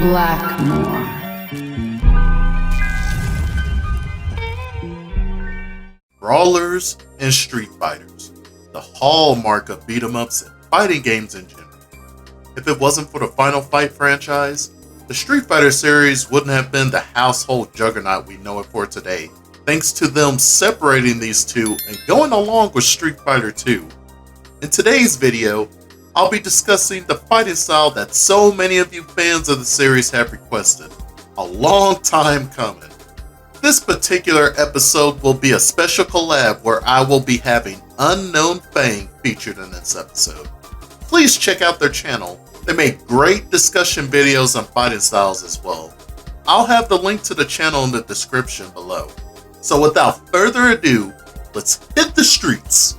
Blackmore. Brawlers and Street Fighters, the hallmark of beat-em-ups and fighting games in general. If it wasn't for the Final Fight franchise, the Street Fighter series wouldn't have been the household juggernaut we know it for today, thanks to them separating these two and going along with Street Fighter 2. In today's video, I'll be discussing the fighting style that so many of you fans of the series have requested, a long time coming. This particular episode will be a special collab where I will be having Unknown Fang featured in this episode. Please check out their channel. They make great discussion videos on fighting styles as well. I'll have the link to the channel in the description below. So without further ado, let's hit the streets.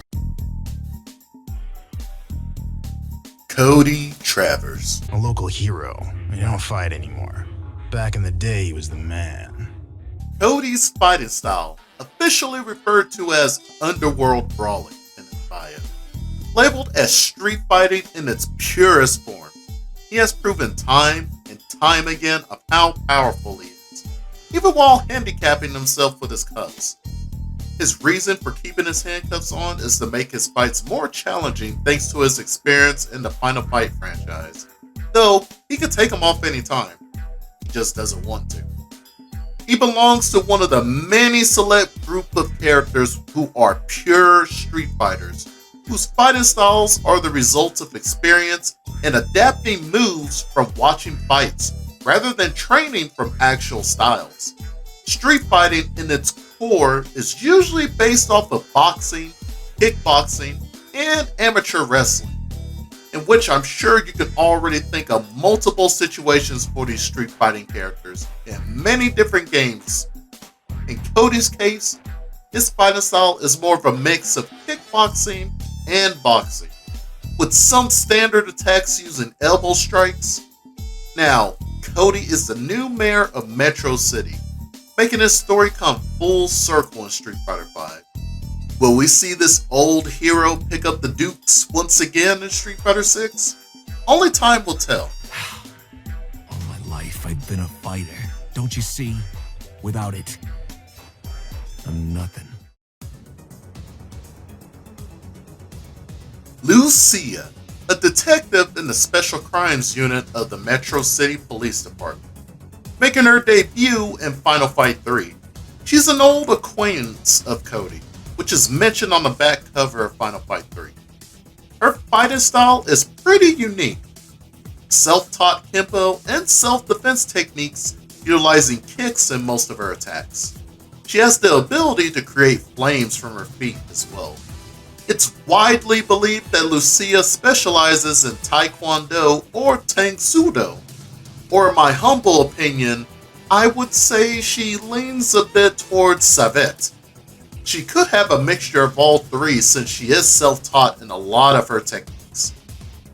Cody Travers. A local hero. We don't fight anymore. Back in the day, he was the man. Cody's fighting style, officially referred to as underworld brawling in his bio, labeled as street fighting in its purest form. He has proven time and time again of how powerful he is, even while handicapping himself with his cuffs. His reason for keeping his handcuffs on is to make his fights more challenging thanks to his experience in the Final Fight franchise, though he can take them off anytime. He just doesn't want to. He belongs to one of the many select group of characters who are pure street fighters, whose fighting styles are the results of experience and adapting moves from watching fights, rather than training from actual styles. Street fighting in its core is usually based off of boxing, kickboxing, and amateur wrestling, in which I'm sure you can already think of multiple situations for these street fighting characters in many different games. In Cody's case, his fighting style is more of a mix of kickboxing and boxing, with some standard attacks using elbow strikes. Now, Cody is the new mayor of Metro City, making his story come full circle in Street Fighter V. Will we see this old hero pick up the Dukes once again in Street Fighter 6? Only time will tell. All my life I've been a fighter, don't you see? Without it, I'm nothing. Lucia, a detective in the Special Crimes Unit of the Metro City Police Department, making her debut in Final Fight 3. She's an old acquaintance of Cody, which is mentioned on the back cover of Final Fight 3. Her fighting style is pretty unique. Self-taught Kempo and self-defense techniques utilizing kicks in most of her attacks. She has the ability to create flames from her feet as well. It's widely believed that Lucia specializes in Taekwondo or Tang Sudo, or in my humble opinion, I would say she leans a bit towards Savate. She could have a mixture of all three since she is self-taught in a lot of her techniques.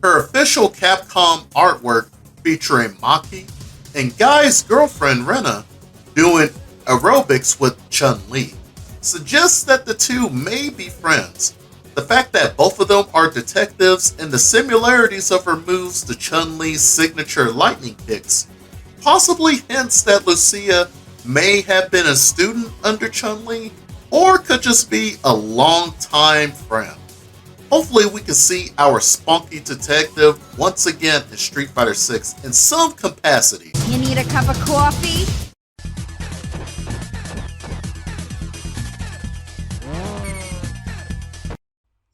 Her official Capcom artwork featuring Maki and Guy's girlfriend Rena doing aerobics with Chun-Li suggests that the two may be friends. The fact that both of them are detectives and the similarities of her moves to Chun-Li's signature lightning kicks possibly hints that Lucia may have been a student under Chun-Li or could just be a long-time friend. Hopefully we can see our spunky detective once again in Street Fighter 6 in some capacity. You need a cup of coffee?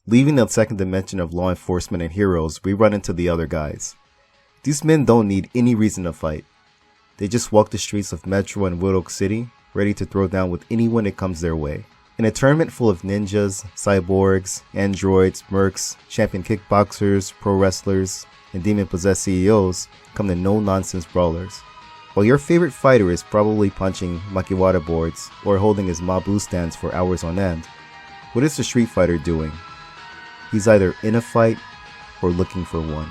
Leaving the second dimension of law enforcement and heroes, we run into the other guys. These men don't need any reason to fight. They just walk the streets of Metro and Wood Oak City, ready to throw down with anyone that comes their way. In a tournament full of ninjas, cyborgs, androids, mercs, champion kickboxers, pro wrestlers, and demon-possessed CEOs come the no-nonsense brawlers. While your favorite fighter is probably punching makiwara boards or holding his Mabu stands for hours on end, what is the Street Fighter doing? He's either in a fight or looking for one.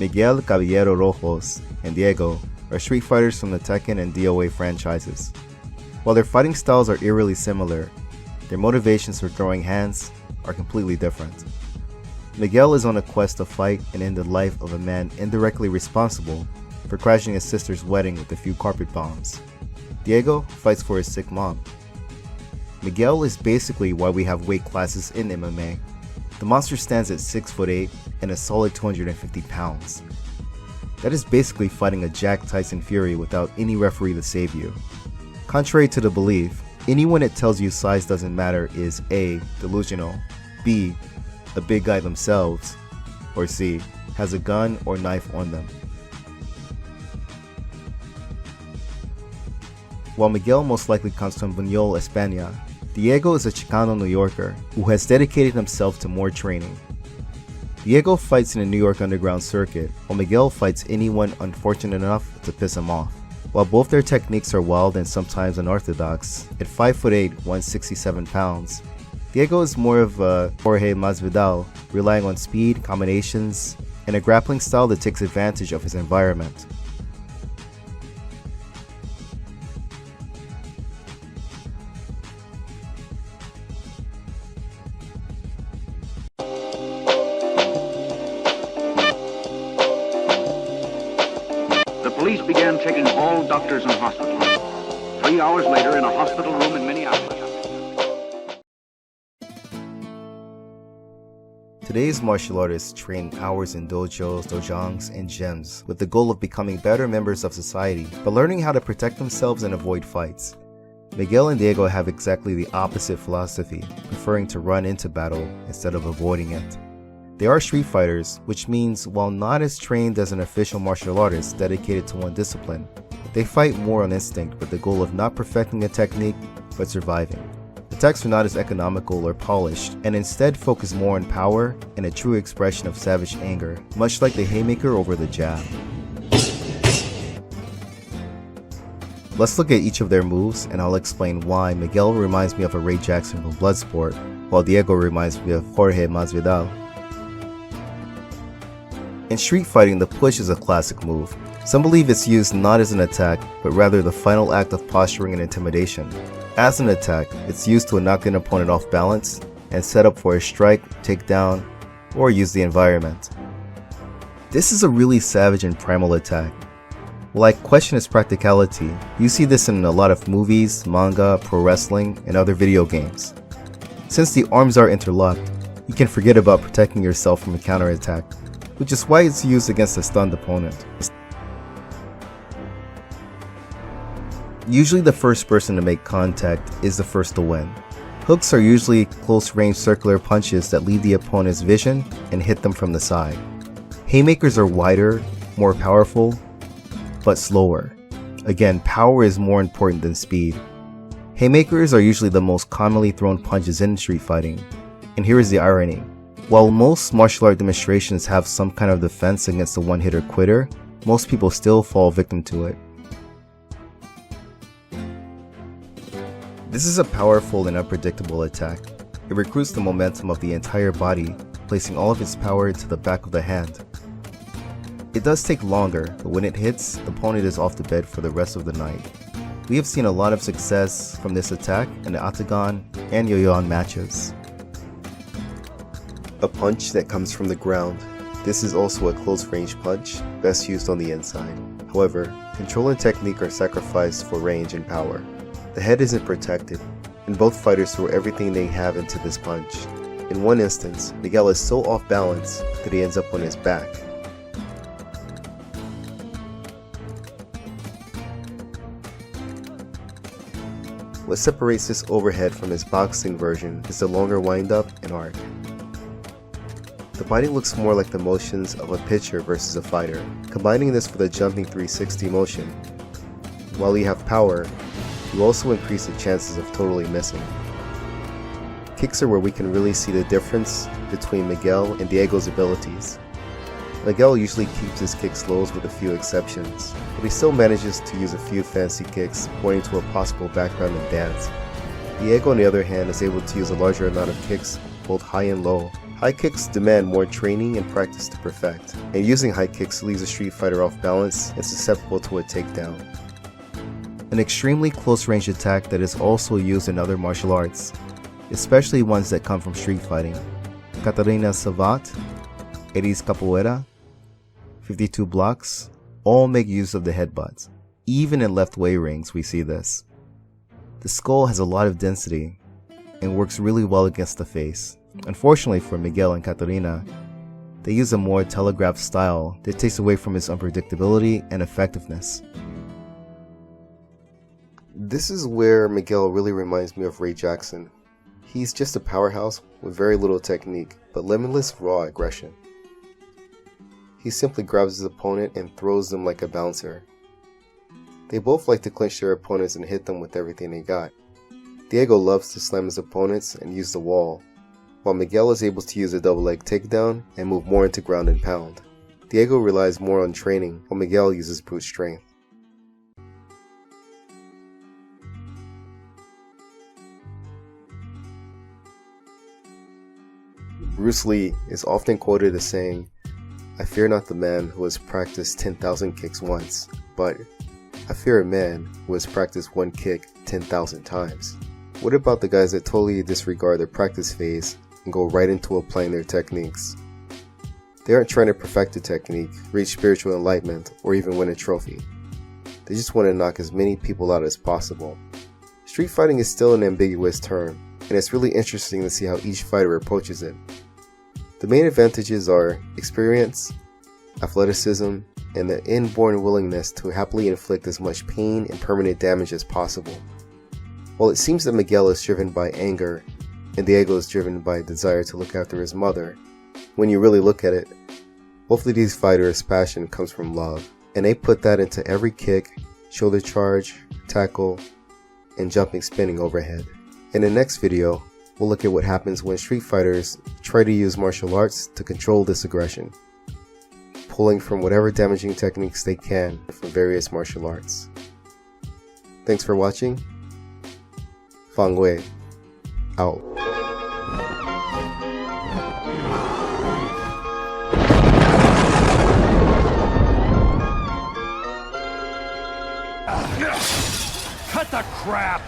Miguel Caballero Rojos and Diego are street fighters from the Tekken and DOA franchises. While their fighting styles are eerily similar, their motivations for throwing hands are completely different. Miguel is on a quest to fight and end the life of a man indirectly responsible for crashing his sister's wedding with a few carpet bombs. Diego fights for his sick mom. Miguel is basically why we have weight classes in MMA. The monster stands at 6'8" and a solid 250 pounds. That is basically fighting a Jack Tyson Fury without any referee to save you. Contrary to the belief, anyone that tells you size doesn't matter is A. delusional, B. a big guy themselves, or C. has a gun or knife on them. While Miguel most likely comes from Buñol, España, Diego is a Chicano New Yorker who has dedicated himself to more training. Diego fights in the New York Underground circuit, while Miguel fights anyone unfortunate enough to piss him off. While both their techniques are wild and sometimes unorthodox, at 5'8", 167 pounds, Diego is more of a Jorge Masvidal, relying on speed, combinations, and a grappling style that takes advantage of his environment. The police began checking all doctors and hospitals. 3 hours later, in a hospital room in Minneapolis. Today's martial artists train hours in dojos, dojangs, and gyms with the goal of becoming better members of society, but learning how to protect themselves and avoid fights. Miguel and Diego have exactly the opposite philosophy, preferring to run into battle instead of avoiding it. They are street fighters, which means while not as trained as an official martial artist dedicated to one discipline, they fight more on instinct with the goal of not perfecting a technique, but surviving. Attacks are not as economical or polished, and instead focus more on power and a true expression of savage anger, much like the haymaker over the jab. Let's look at each of their moves, and I'll explain why Miguel reminds me of a Ray Jackson from Bloodsport, while Diego reminds me of Jorge Masvidal. In street fighting, the push is a classic move. Some believe it's used not as an attack, but rather the final act of posturing and intimidation. As an attack, it's used to knock an opponent off balance and set up for a strike, takedown, or use the environment. This is a really savage and primal attack. While I question its practicality, you see this in a lot of movies, manga, pro wrestling, and other video games. Since the arms are interlocked, you can forget about protecting yourself from a counterattack, which is why it's used against a stunned opponent. Usually the first person to make contact is the first to win. Hooks are usually close-range circular punches that leave the opponent's vision and hit them from the side. Haymakers are wider, more powerful, but slower. Again, power is more important than speed. Haymakers are usually the most commonly thrown punches in street fighting. And here is the irony. While most martial art demonstrations have some kind of defense against a one-hitter quitter, most people still fall victim to it. This is a powerful and unpredictable attack. It recruits the momentum of the entire body, placing all of its power into the back of the hand. It does take longer, but when it hits, the opponent is off the bed for the rest of the night. We have seen a lot of success from this attack in the octagon and yo-yoan matches. A punch that comes from the ground. This is also a close-range punch, best used on the inside. However, control and technique are sacrificed for range and power. The head isn't protected, and both fighters throw everything they have into this punch. In one instance, Miguel is so off balance that he ends up on his back. What separates this overhead from his boxing version is the longer wind-up and arc. The body looks more like the motions of a pitcher versus a fighter, combining this with a jumping 360 motion. While you have power, you also increase the chances of totally missing. Kicks are where we can really see the difference between Miguel and Diego's abilities. Miguel usually keeps his kicks low with a few exceptions, but he still manages to use a few fancy kicks pointing to a possible background in dance. Diego on the other hand is able to use a larger amount of kicks both high and low, High kicks demand more training and practice to perfect, and using high kicks leaves a street fighter off balance and susceptible to a takedown. An extremely close-range attack that is also used in other martial arts, especially ones that come from street fighting. Katarina Savat, Eris Capoeira, 52 blocks, all make use of the headbutt. Even in left way rings we see this. The skull has a lot of density and works really well against the face. Unfortunately for Miguel and Katarina, they use a more telegraphed style that takes away from its unpredictability and effectiveness. This is where Miguel really reminds me of Ray Jackson. He's just a powerhouse with very little technique, but limitless raw aggression. He simply grabs his opponent and throws them like a bouncer. They both like to clinch their opponents and hit them with everything they got. Diego loves to slam his opponents and use the wall, while Miguel is able to use a double leg takedown and move more into ground and pound. Diego relies more on training, while Miguel uses brute strength. Bruce Lee is often quoted as saying, "I fear not the man who has practiced 10,000 kicks once, but I fear a man who has practiced one kick 10,000 times." What about the guys that totally disregard their practice phase and go right into applying their techniques? They aren't trying to perfect a technique, reach spiritual enlightenment, or even win a trophy. They just want to knock as many people out as possible. Street fighting is still an ambiguous term, and it's really interesting to see how each fighter approaches it. The main advantages are experience, athleticism, and the inborn willingness to happily inflict as much pain and permanent damage as possible. While it seems that Miguel is driven by anger, and Diego is driven by a desire to look after his mother, when you really look at it, both of these fighters' passion comes from love, and they put that into every kick, shoulder charge, tackle, and jumping spinning overhead. In the next video, we'll look at what happens when street fighters try to use martial arts to control this aggression, pulling from whatever damaging techniques they can from various martial arts. Thanks for watching. Fang Wei, out. Cut the crap!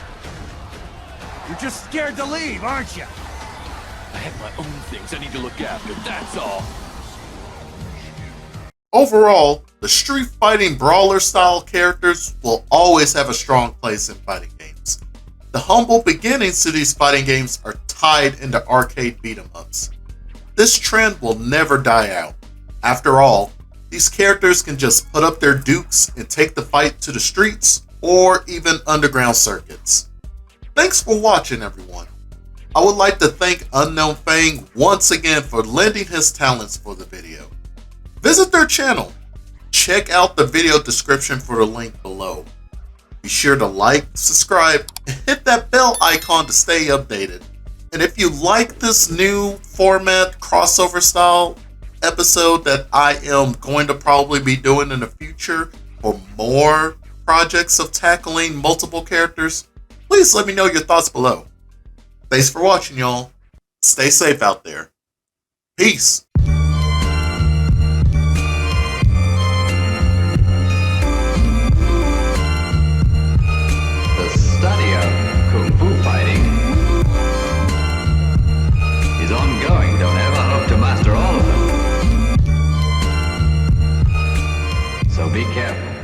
You're just scared to leave, aren't you? I have my own things I need to look after, that's all. Overall, the street fighting brawler style characters will always have a strong place in fighting games. The humble beginnings to these fighting games are tied into arcade beat 'em ups. This trend will never die out. After all, these characters can just put up their dukes and take the fight to the streets or even underground circuits. Thanks for watching, everyone. I would like to thank Unknown Fang once again for lending his talents for the video. Visit their channel. Check out the video description for the link below. Be sure to like, subscribe, and hit that bell icon to stay updated. And if you like this new format crossover style episode that I am going to probably be doing in the future for more projects of tackling multiple characters, please let me know your thoughts below. Thanks for watching, y'all. Stay safe out there. Peace. The study of Kung Fu fighting is ongoing. Don't ever hope to master all of them. So be careful.